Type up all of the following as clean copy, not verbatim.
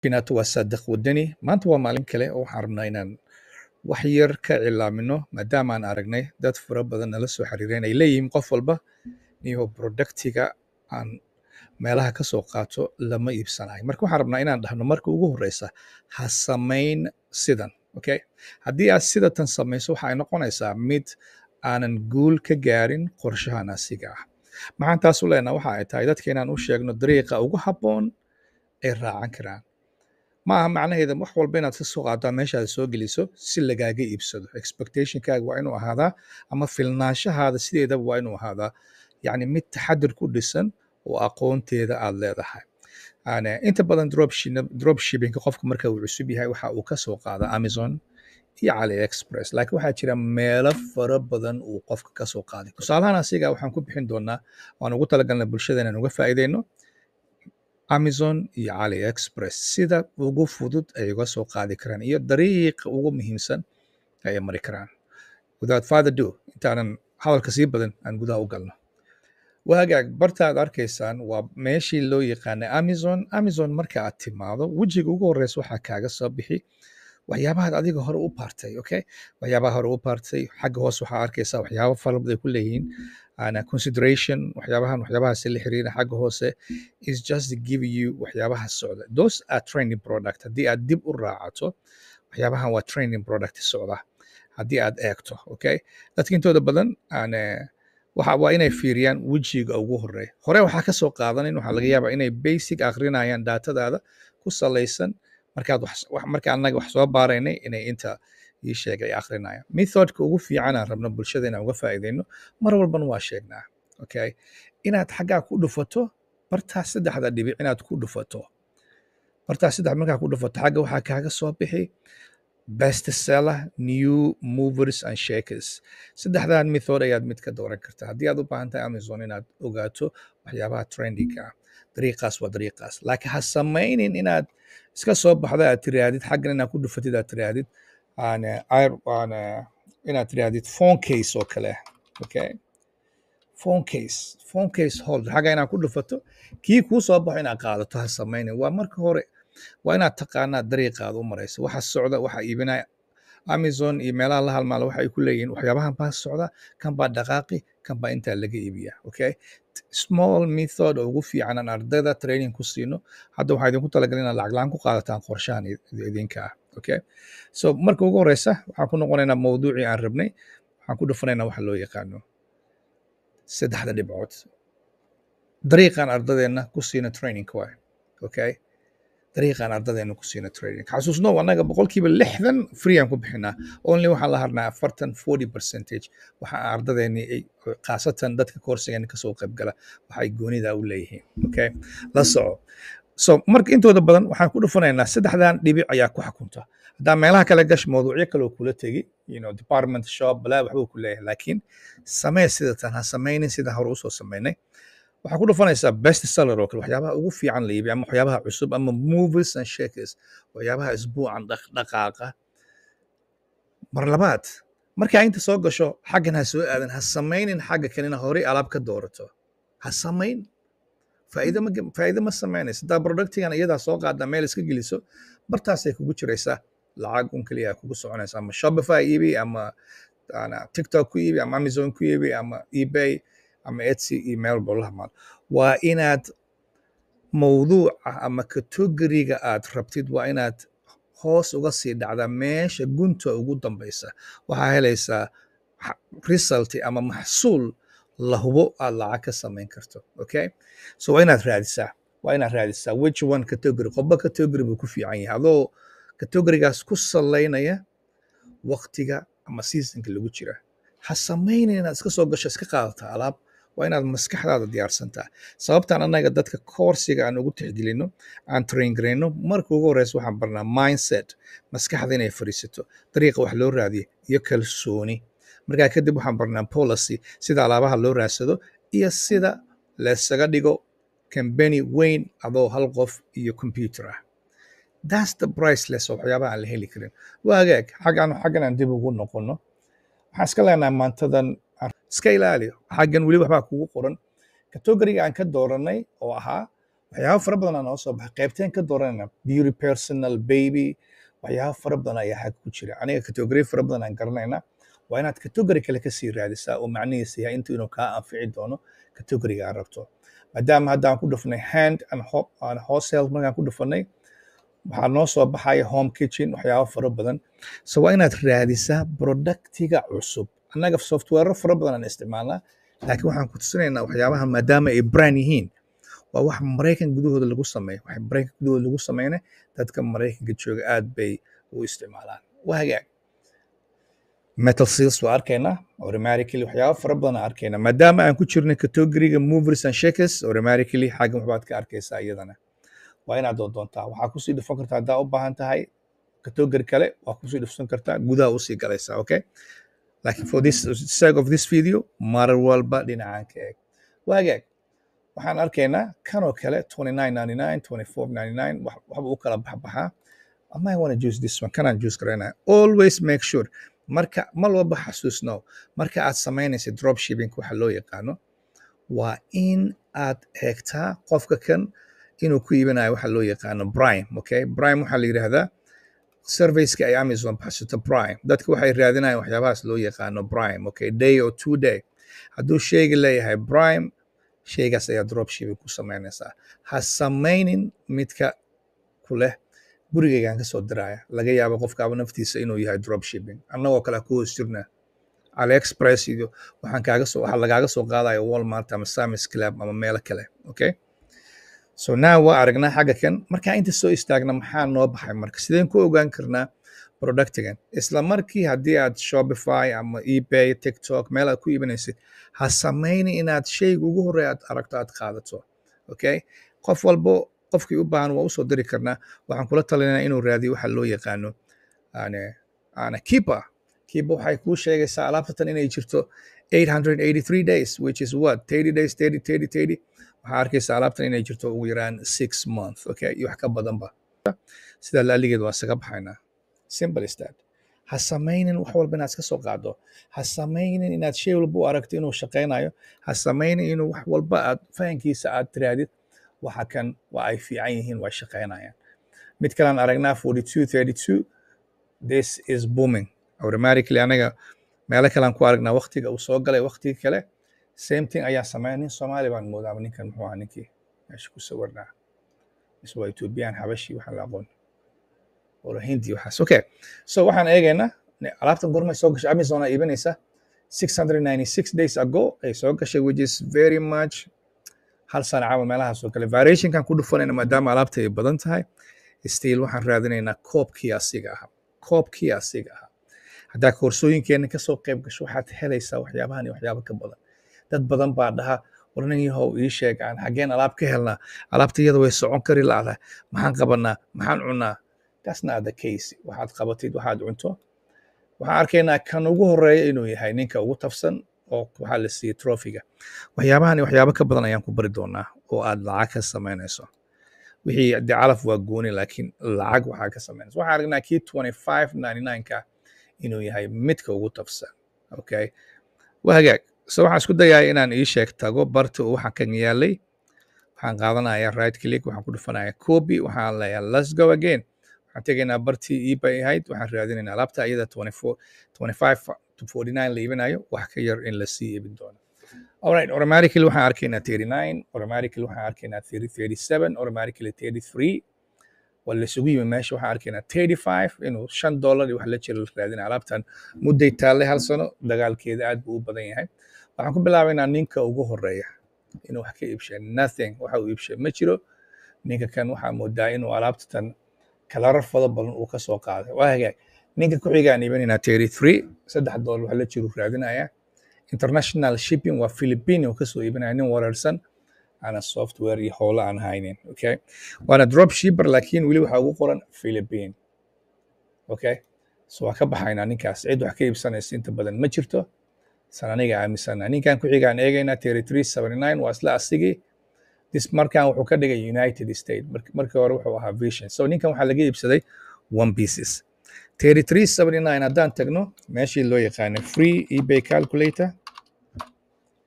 binaatu waa saadiq wadani maanta waa maalin kale oo waxaan rabnaa inaan wax yar ka cilaamino maadaama aan aragnay dad fara badan nala soo xiriireen ay leeyihiin qof walba niyo productiga aan meelaha ka soo qaato lama iibsanayo marka waxaan rabnaa inaan dhahno marka ugu horeysa ha samayn sidan okay haddii aad sidatan samayso waxa ay noqonaysaa mid aanan guul ka gaarin qorshahan asiga ah maxaan taas u leenaha waxa ay tahay dadka inaan u sheegno dariiqa ugu habboon ay raacan karaan ma aha macnaheeda wax walba inaad ka soo qaadaa meeshaad soo geliso si lagaaga iibsado expectationkaaga waa inuu ahaadaa ama filnaanshahaada sideedaba waa inuu ahaadaa yacni mid taxadir ku dhisan oo aqoonteeda aad leedahay inta badan dropshippingka qofka marka uu cusub yahay waxa uu ka soo qaadaa Amazon iyo AliExpress laakiin waxaa jira meelo fara badan uu qofka ka soo qaaday tusaalahan asiga waxaan ku bixin doonaa waan ugu talagalnay bulshada inaan uga faa'iideyno Amazon iyo AliExpress sida ugu fudud ay uga soo qaadi karaan iyo dariiqa ugu muhiimsan ay mari karaan without further ado intaanan hadalka sii badan aan gudaha u galno waagaag bartaad arkaysaan waa meeshii loo yaqaanay Amazon marka aad timaado wejiga ugu horeysa waxaa kaaga soo bixi waxyaabahaad adiga hore u baartay okay waxyaabaha hore u baartay xagga hoos waxaa arkaysaa waxyaabo fara badan ay ku leeyihiin consideration waxyaabahaas la xiriira xagga hoose is just to give you waxyaabaha socda those are trending product haddii aad dib u raacato waxyaabahan waa trending product socda haddii aad eegto okay dadka intooda badan waa inay fiiriyaan wejiga ugu hore waxaa ka soo qaadanin waxaa laga yaabaa inay basic akrinayaan datadaada ku salaysan marka annaga wax soo baaraynay inay inta ii sheegay akrinayaan methodka ugu fiican aan rabno bulshada inaan uga faa'iideyno mar walbana waa sheegnaa okay inaad xaggaa ku dhufato bartaas saddexda dhibic inaad ku dhufato bartaas saddex markaa ku dhufato xagga waxaa kaaga soo bixi best seller new movers and shakers saddexdan method ayaad mid ka dooran kartaa haddii aad u baahan tahay Amazon inaad ogaato waxyaabaha trendinga ah dariiqaas waa dariiqaas laakiin ha samaynin inaad iska soo baxda aad tiraadid xaggan inaad ku dhufatid aad tiraadid inaad tiraadid phone case oo kale okay phone case holder xagga inaad ku dhufato kii kuu soo baxo inaad qaadato ha samaynin waa marka hore waa inaad taqaanaa dariiqaad u marayso waxa socda waxa iibinaya Amazon iyo meelaha la halmaala waxa ay ku leeyihiin waxyaabahan baa socda kan baa dhaqaaqi kan baa intaa laga iibiya okay small method oo ugu fiican aan ardayda training ku siino hadda waxaa idinku talagalay inaad lacag la'aan ku qaadataan qorshahan idinka ah okay so marka ugu horeysa waxaan ku noqonaynaa mawduucii aan rabnay waxaan ku dhufanaynaa waxa loo yaqaano saddexda dhibcood dariiqaan ardadeenna ku siina training waay okay dariiqaan ardadeenna ku siina training xasuusno annaga boqolkiiba 60 free aan ku bixinaa only waxaan la harnaa 40% waxa ardadeenni khaasatan dadka koorsigeena kasoo qayb gala waxay goonida u leeyihiin okay la soco so marka intooda badan waxaan ku dhufanaynaa saddexdan dhibic ayaa ku xukunta hadaa meelaha kale gash mawduucyo kale oo kula tegi department shop balaa waxba ku leeyahay laakiin samee sidatan ha samaynin sida hore usoo samaynay waxaa ku dhufanaysaa best seller oo kale waxyaabaha ugu fiican la iibiyo ama waxyaabaha cusub ama movers and shakers waxyaabaha isbuucan dhaqaaqa mar labaad markaa inta soo gasho xaggan ha soo aadan ha samaynin xagga kalena horey alaab ka doorato ha samayn faa'iido ma samaynaysa hadaa productigan iyadaa soo qaada meel iska geliso bartaasay kugu jiraysaa lacag un keliya kugu soconaysa ama Shopify iibi ama TikTok ku iibi ama Amazon ku iibi ama eBay ama Etsy email bolahmal waa inaad mawduuca ama category-ga aad rabtid waa inaad hoos uga sii dhacdaa meesha gunta ugu dambaysa waxaa helaysaa result ama maxsuul la hubo aad lacag ka samayn karto okay so waa inaad raadisaa which one category qofba category buu ku fiican yahay adoo category-gaas ku salaynaya waqtiga ama seasonka lagu jira ha samaynin inaad iska soo gasho iska qaadata alaab waa inaad maskaxdaada diyaarsantaa sababtaan annaga dadka koorsiga aan ugu tixgelino aan train garayno marka ugu horeysa waxaan barnaa mindset maskaxda inay fadhiisato dariiqa wax loo raadiyo iyo kalsooni markaa kadib waxaan barnaa policy sida alaabaha loo raadsado iyo sida laysaga dhigo company weyn adoo hal qof iyo computer ah that's the priceless oo waxyaabaha aan la heli karin waa hagaag xaggan aan dib ugu noqono waxaan iska leenahay maantadan iska ilaaliyo xaggan weli waxbaa kugu qoran category-ga aan ka dooranay oo ahaa waxyaabo fara badan aan noo soo baxay qaybteen ka dooranayna beauty personal baby waxyaabo fara badan ayaa xag ku jira aniga category fara badan aan garanaynaa waa inaad category kale kasii raadisaa oo macnihiisa yahay inuu kaa anfici doono categoryga aad rabto maadaama hadda aan ku dhufnay hand and house health markaan ku dhufanay waxaa noo soo baxaya home kitchen waxyaabo fara badan so waa inaad raadisaa productiga cusub annaga software fara badan aan isticmaalnaa laakiin waxaan ku tusinaynaa waxyaabaha maadaama ay brand yihiin waa wax maraykan gudahooda lagu sameeyo waxa maraykan gudahooda lagu sameeyna dadka maraykanka jooga aad bay u isticmaalaan waa hagaag metal seals waa arkaynaa automatically waxyaabo fara badan aan arkaynaa maadaama aan ku jirnay categoryga movers and shakers automatically xaggan waxbaad ka arkaysaa iyadana waa inaad doontaa waxaa kusii dhufan kartaa haddaa u baahan tahay category kale waa kusii dhufsan kartaa gudaha usii galaysaa okay laakiin for this sake of this video mar walba dhinacaan ka eeg waa hagaag waxaan arkaynaa kanoo kale $29.99 $24.99 waxba u kala baxbaxaa I might want to use this one kanaan juice karaynaa always make sure marka mal walba xasuusno marka aad samaynaysa dropshipping waxa loo yaqaano waa in aad eegtaa qofka kan inuu ku iibinayo waxa loo yaqaano prime okay prime waxaa la yidhaahdaa serviceka ay Amazon baxsato prime dadka waxay raadinayaan waxyaabahaas loo yaqaano prime okay day or 2 day hadduu sheyga leeyahay prime sheygaas ayaa dropshipping ku samaynaysaa ha samaynin midka ku leh gurigaygaan ka soo diraya laga yaabo qofkaaba naftiisa inuu yahay dropshipping annagoo kale ku hoos jirna AliExpress iyo waxaa lagaaga soo qaadaya Walmart ama Sam's Club ama meelo kale okay so now waa aragnaa xagga kan markaa inta soo istaagna maxaa noo baxay marka sideen ku ogaan karnaa productigan isla markii haddii aad Shopify ama eBay TikTok meel aad ku iibinaysid ha samayni inaad sheyga ugu horreeya aad aragto aad qaadato okay qof walbo qofkii u baahan waa usoo diri karnaa waxaan kula talinaynaa inuu raadiyo waxa loo yaqaano keeper waxay kuu sheegaysaa alaabtatan inay jirto 883 days which is what 30 days 30 waxaa arkaysaa alaabtan inay jirto ugu yaraan 6 months okay iyo wax ka badanba sida laaligeed waa isaga baxaynaa simple is that ha samaynin wax walba inaad iska soo qaado ha samaynin inaad shay walba u aragto inuu shaqaynayo ha samaynin inuu wax walba aad fahankiisa aad tiraadid waxa kan waa ay fiican yihiin waa shaqaynayaan mid kalaan aragnaa 4232 this is booming automatically anaga meelo kalaan ku aragnaa waqtiga uu soo galay waqtiga kale same thing ayaa sameeya nin Soomaali baan moodaa ninkan muxuu ahaa ninkii meesha ku sawirnaa iswa Ethiopian Habashi waxaan la aqoon oo Hindi waxaas okay so waxaan eegaynaa alaabtan goorma soo gashay Amazon ay iibinaysa 696 days ago ay soo gashay which is very much hal sano camal meelahaas oo kale variationkan ku dhufanayna maadaama alaabta ay badan tahay still waxaan raadinaynaa koobkii asiga ahaa haddaa koorsooyinkeena kasoo qayb gasho waxaad helaysaa waxyaabahan iyo waxyaaba ka badan dad badan baa dhaha warnin yahow ii sheeg aan xaggeen alaab ka helnaa alaabta iyada way socon kari la'dahay maxaan qabanaa maxaan cunaa that's not the case waxaad qabatid waxaad cunto waxaan arkaynaa kan ugu horeeya inuu yahay ninka ugu tafsan oo waxaa la siiyey trophiga waxyaabahan iyo waxyaabo ka badan ayaan ku bari doonaa oo aad lacag ka samaynayso wixii dee calaf waa gooni laakiin lacag waxaa ka samaynayso waxaan aragnaa kii 25.99ka inuu yahay midka ugu tafsan okay waa hagaag so waxaan isku dayaaya inaan ii sheeg tago barta oo waxaan kan yaalay waxaan qaadanayaa right click waxaan ku dhufanayaa copy waxaan leeyahay let's go again waxaan tegaynaa bartii eBay ahayd waxaan raadinaynaa alaabta iyada 25 to 49 la iibinayo wax ka yar in la sii iibin doono alright automatically waxaan arkaynaa 39 automatically waxaan arkaynaa 37 automatically 33 wala isugu yimi meesha waxaan arkaynaa 35 inuu $5 iyo wax la jiro la raadinaa alaabtan mudday taallay hal sano dagaalkeeda aad buu u badan yahay waxaan ku bilaabaynaa ninka ugu horeeya inuu wax ka iibshay nothing waxa uu iibshay ma jiro ninka kan waxaa moodaa inuu alaabtan kalarar fada badan uu ka soo qaaday waa hagaag ninka ku xigaan iibinaynaa 33 $3 wax la jiro raadinaya international shipping waa Philippine oo ka soo iibinaya nin wareersan ana software iyo howlo aan haynin okay waana drop shipper laakiin weli waxa ugu qoran Philippine okay so waa ka baxaynaa ninkaas cid wax ka iibsanaysa inta badan ma jirto san aniga aaminsana ninkan ku xigaan eegaynaa 3379 waa isla asigii this markan wuxuu ka dhigay United States markii hore wuxuu ahaa Vision so ninkan waxaa laga iibsaday one pieces 3379 haddaan tagno meeshii loo yaqaanay free eBay calculator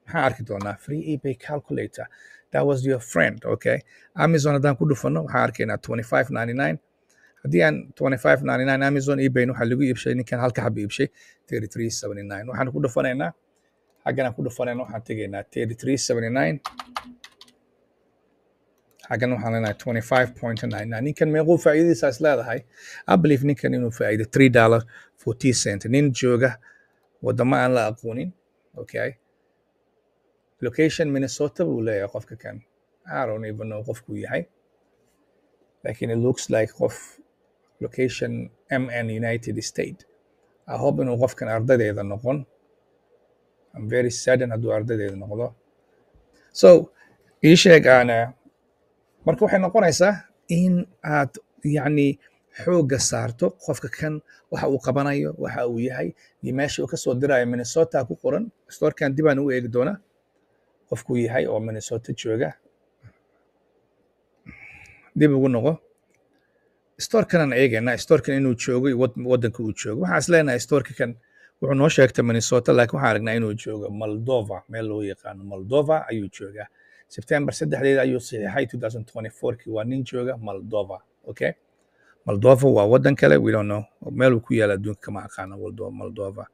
maxaan arki doonaa free eBay calculator that was your friend. Okay, Amazon haddaan ku dhufano waxaan arkaynaa 25.99. haddii aan 25.99 Amazon eBay waxaa lagu iibshay ninkan halka xaba iibshay 33.79. waxaan ku dhufanaynaa xaggan aan ku dhufanayna waxaan tegaynaa 33.79. xaggan waxaan leenahay 25.99. ninkan meequu faa'iidadiisa is leedahay? I believe ninkan inuu faa'iido $3.40. nin jooga wadamo aan la aqoonin. Okay, location Minnesota buu leeyahay qofka kan. I don't even know qofkuu yahay, lakin it looks like qof location MN United States. I hope inuu qofkan ardaydeeda noqon. I'm very saddened hadduu ardaydeeda noqdo. So ii sheeg ana marka waxay noqonaysaa in aad yacni xoogga saarto qofka kan waxa uu qabanayo, waxa uu yahay, iyo meesha uu ka soo dirayo. Minnesota ku qoran. Storekan dib aan u eegi doonaa qofkuu yahay oo Minnesota jooga. dib ugu noqo. Storekan aan eegaynaa. Storekan inuu joogo waddanka uu joogo. waxaan is leenahay storeka kan wuxuu noo sheegtay Minnesota, laakiin waxaan aragnaa inuu joogo Moldova, meel loo yaqaano Moldova ayuu joogaa. September 3 ayuu saxiixay 2024 waa nin jooga Moldova. Okay, Moldova waa waddan kale, we don't know meel uu ku yaala adduunka kama aqaano Moldova,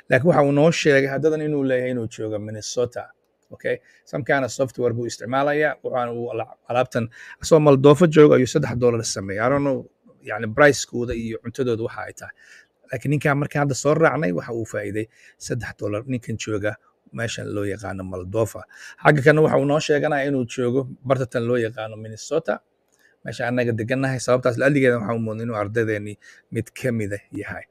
laakiin waxa uu noo sheegay haddadan inuu leeyahay inuu joogo Minnesota. Okay, some kind of software buu isticmaalayaa. waxaan uu alaabtan asoo Moldova joogo ayuu $3 sameeyay. I don't know yani price-kooda iyo cuntadooda waxa ay tahay, laakiin ninkan markaan hadda soo raacnay waxa uu faa'iiday $3 ninkan jooga meeshan loo yaqaano Moldova. xagga kana waxa uu noo sheeganaya inuu joogo bartatan loo yaqaano Minnesota, meesha annaga degannahay. sababtaas la'aligeeda waxaan u moodnay inuu ardaydeennii mid ka mida yahay.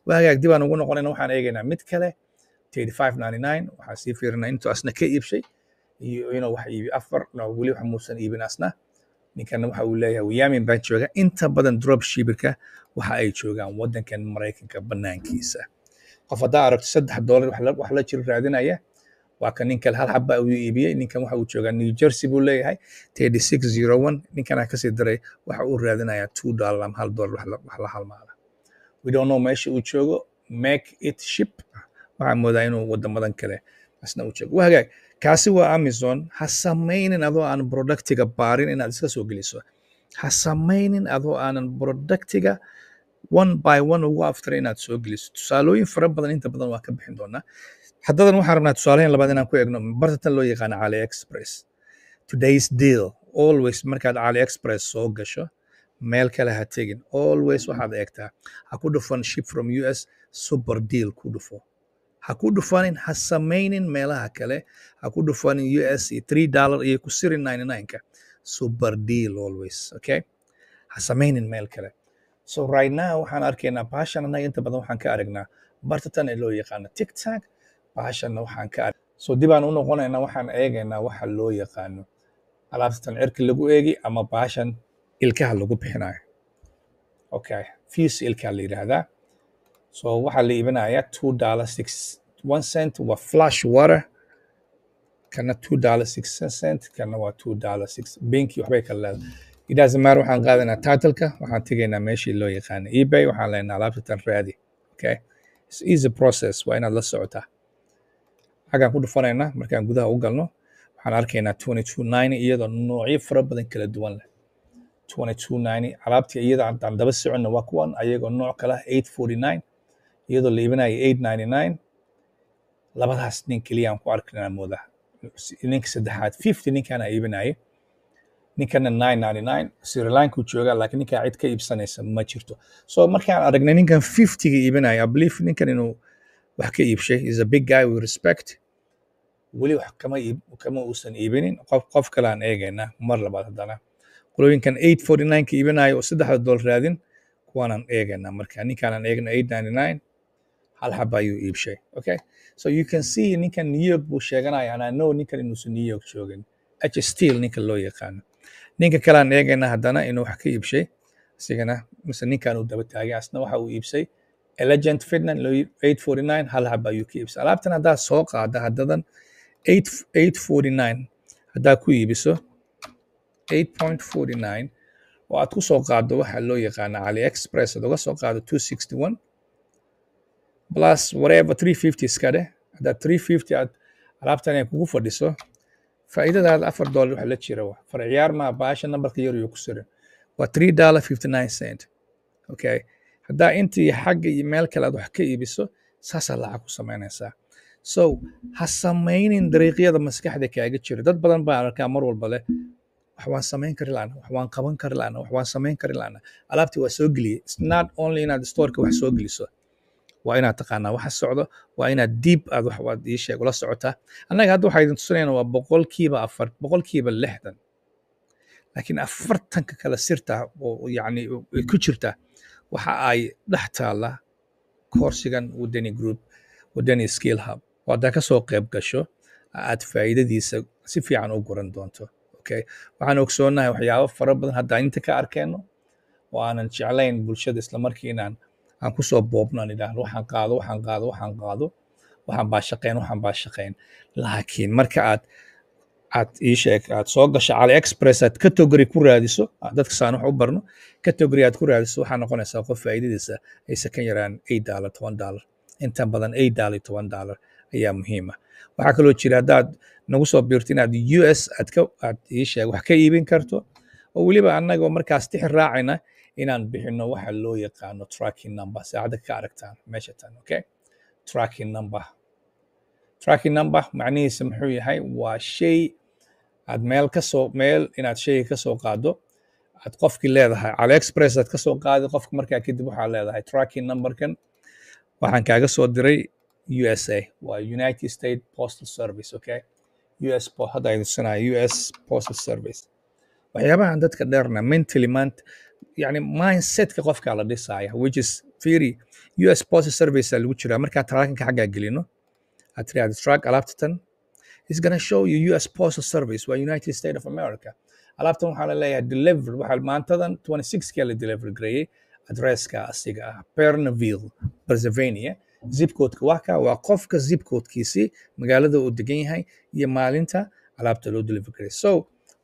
waagaag dib aan ugu noqonayna waxaan eegaynaa mid kale 35.99. waxaan sii fiirinaa intuu asna ka iibshay iyo inuu wax iibi afar weli wax muusan iibin asna. ninkana waxa uu leeyahay Wyoming baan jooga. inta badan drop shipperka waxa ay joogaan waddankan Maraykanka banaankiisa. qof haddaa aragto $3 wax la jiro raadinaya waa kan nin kale hal xaba uu iibiyey. ninkan waxa uu joogaa New Jersey buu leeyahay 3601. ninkana kasii daray waxa uu raadinayaa $2 ama $1 wax la halmaala. we don't know meesha uu joogo. make it ship. waxaan moodaa inuu wadamadan kale asna uu joogo. hagaag kaasi waa Amazon. ha samaynin adoo aan productiga baarin inaad iska soo geliso. ha samaynin adoo aanan productiga one by one ugu aftray inaad soo geliso. tusaalooyin fara badan inta badan waa ka bixin doonaa. haddadan waxaan rabnaa tusaalayn labaad inaan ku eegno bartatan loo yaqaano AliExpress. today's deal. always markaad AliExpress soo gasho meel kale ha tegin. always waxaad eegtaa ha ku dhufan ship from US super deal ku dhufo. ha ku dhufanin, ha samaynin meelaha kale. ha ku dhufanin US iyo $3 iyo ku sirin 99ka. super deal always. Okay, ha samaynin meel kale. so right now waxaan arkaynaa bahashan annaga inta badan waxaan ka aragnaa bartatan ee loo yaqaano TikTok. bahashanna waxaan ka arag. so dib aan u noqonaynaa waxaan eegaynaa waxa loo yaqaano alaabtan cirka lagu eegi ama bahashan ilkaha lagu bixinayo. okay, fees ilkaha la yidhaahdaa. so waxaa la iibinayaa $2.61 waa flash water. kana $2.06 kana waa $2.06. binki waxbay kala leedahay. it doesn't matter. waxaan qaadanaa titleka. waxaan tegaynaa meeshii loo yaqaano eBay. waxaan leenahay alaabtan raadi. okay, it's easy process. waa inaad la socotaa. xaggaan ku dhufanaynaa. markaan gudaha u galno waxaan arkaynaa 22.90 iyadoo noocyo fara badan kala duwan leh. 22.90 alaabtii iyada aan daba soconna waa kuwan ayagoo nooc kala 8.49 iyadoo la iibinayo 8.99. labadaas nin keliya aan ku arkaynaa moodaa. ninka saddexaad 50 ninkaana iibinayo. ninkana 9.99 Sri Lanka joogaa, laakiin ninkaa cid ka iibsanaysa ma jirto. so markaan aragnay ninkan 50ga iibinayo, I believe ninkan inuu wax ka iibshay. is a big guy we respect. weli wax kama uusan iibinin. qof kale aan eegaynaa mar labaad haddana. qolooyinkan 8.49 ka iibinayo oo $3 raadin kuwaanaan eegaynaa. marka ninkaanaan eegno 8.99 hal xaba ayuu iibshay. okay, so you can see ninkan New York buu sheeganaya, and I know ninkan inuusan New York joogin. H Steel ninka loo yaqaano. ninka kale aan eegaynaa haddana inuu wax ka iibshay isigana mise ninkan uu daba taagay asna waxa uu iibsay Elegant Fitness 8.49 hal xaba ayuu ka iibsay. alaabtan haddaa soo qaada haddadan 8.49 haddaa ku iibiso 8.49 oo aad ku soo qaado waxa loo yaqaano AliExpress aad uga soo qaado 261 plus whatever 350 iska dheh. haddaa 350 aad alaabtan ay kugu fadhiso faa'iidadaada $4 waxa la jira waa farciyaar ma baasha nambarka yar iyo ku sirin waa $3.59 okay haddaa intii xagga iyo meel kale aad wax ka iibiso saasaa lacag ku samaynaysaa so ha samaynin dariiqyada maskaxda kaaga jira dad badan baa arkaa mar walba leh wax waan samayn kari laana wax waan qaban kari laana wax waan samayn kari laana alaabtii waa soo geliyey it's not only inaad storeka wax soo geliso waa inaad taqaanaa waxa socdo waa inaad diib aad wax ii sheeg ula socotaa annaga hadda waxaa idin tusinayna waa boqolkiiba 60 laakiin 40 kale sirta oo yacni ku jirta waxa ay dhex taalla koorsigan wadani group wadani skill hub oo haddaa ka soo qayb gasho aad faa'iidadiisa si fiican u guran doonto okay waxaan ogsoonahay waxyaabo fara badan haddaa inta ka arkeenno oo aanan jeclayn bulshada isla markii aan ku soo boobnaan idhaahno waxaan baa shaqayn laakiin marka aad ii sheeg aad soo gasho AliExpress aad category ku raadiso dadka saan wax u barno category aad ku raadiso waxaa noqonaysaa qof faa'iidadiisa aysan ka yaraan $8 $10 inta badan $8 $10 ayaa muhiim ah waxaa kaloo jira haddaad nagu soo biirto inaad US aad ii sheeg wax ka iibin karto oo weliba annagoo markaas tixi raacayna inaan bixino waxa loo yaqaano tracking number saacada ka aragtaan meesha tan okay tracking number macnihiisa muxuu yahay waa shay aad meel inaad shayga ka soo qaado aad qofkii leedahay AliExpress aad ka soo qaadi qofka markaa kadib waxaa leedahay tracking numberkan waxaan kaaga soo diray USA waa United States Postal Service okay hadda ay tusinaya US Postal Service waxyaabahan dadka dheerna mentally يعني mindsetka qofka la dhisaya which is theory US Postal Service lagu jira marka tracking ka xagga gelino aad tiraahdo track alaabtan is going to show you US Postal Service waa United States of America alaabtan waxaa la leeyahay deliver waxaa maantadan 26 kale deliver gareeyay addresska asiga ah Pernaville Pennsylvania zip code waa qofka zip code-kiisi magaalada uu degan yahay iyo maalinta alaabta loo deliver gareeyay so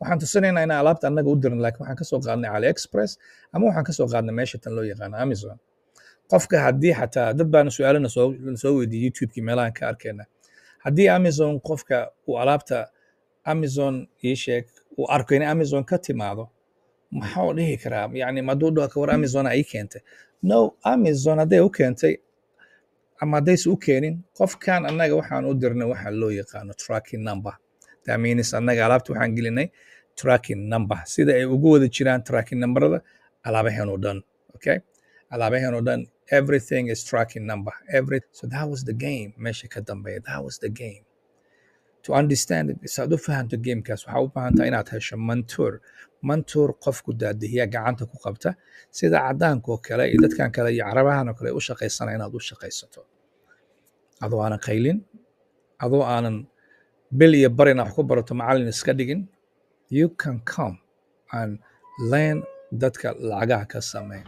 waxaan tusinaynaa inaan alaabta annaga u dirin laakiin waxaan ka soo qaadnay AliExpress ama waxaan ka soo qaadnay meesha tan loo yaqaano Amazon qofka haddii xataa dad baana su'aalana soo weydiiyey YouTube-kii meelahan ka arkayna haddii Amazon qofka uu alaabta Amazon ii sheeg uu arko in Amazon ka timaado maxaa dhihi karaa yani maduu dhaho ka war Amazon ay keentay no Amazon hadday u keentay ama haddayse u keenin qofkan annaga waxaan u dirnay waxa loo yaqaano tracking number that means annaga alaabta waxaan gelinay tracking number sida ay ugu wada jiraan tracking numberada alaabahan oo dhan okay alaabahan oo dhan everything is tracking number so that was the game meesha ka dambeeya that was the game to understand it isaad u fahanto gamekaas waxaa u baahantaa inaad hesho mentor qofku daadihiya gacanta ku qabta sida cadaanka oo kale iyo dadkan kale iyo carabahan oo kale u shaqaysana inaad u shaqaysato adoo aanan qaylin adoo aanan bil iyo bar inaad wax ku barato macallin iska dhigin you can come and learn dadka lacagaha ka sameeya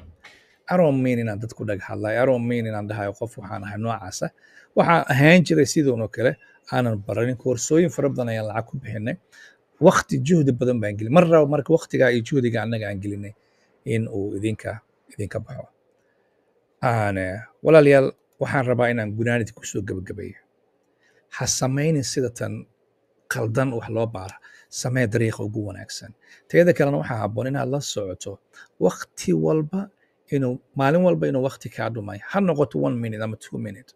I don't mean inaan dadku dhag hadlay I don't mean inaan dhahayo qof waxaan ahay noocaasa waxaan ahaan jiray sidoonoo kale aanan baranin koorsooyin fara badan ayaan lacag ku bixinay waqti juhdi badan baan gelin marka waqtigaa iyo juhdiga annaga aan gelinay in uu idinka baxo walaalayaal waxaan rabaa inaan gunaanidka kusoo gabagabeeyo ha samaynin sida tan qaldan wax loo baara samee dariiqa ugu wanaagsan teeda kalena waxaa habboon inaad la socoto waqti walba maalin walba inuu waqti kaa dhumay ha noqoto 1 minute ama 2 minute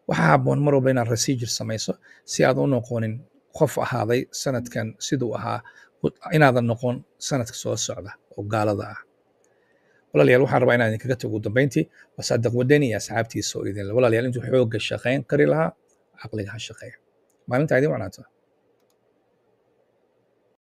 waxaa habboon mar walba inaad procedure samayso si aad u noqonin qof ahaaday sanadkan siduu ahaa inaadan noqon sanadka soo socda oo gaalada ah walaalayaal waxaan rabaa inaan idinkaga tago dambeyntii wasaadaq wadani iyo asxaabtiisa oo idin walaalayaal intuu xoogga shaqayn kari lahaa caqliga ha shaqeeya maalinta idin wanaagsan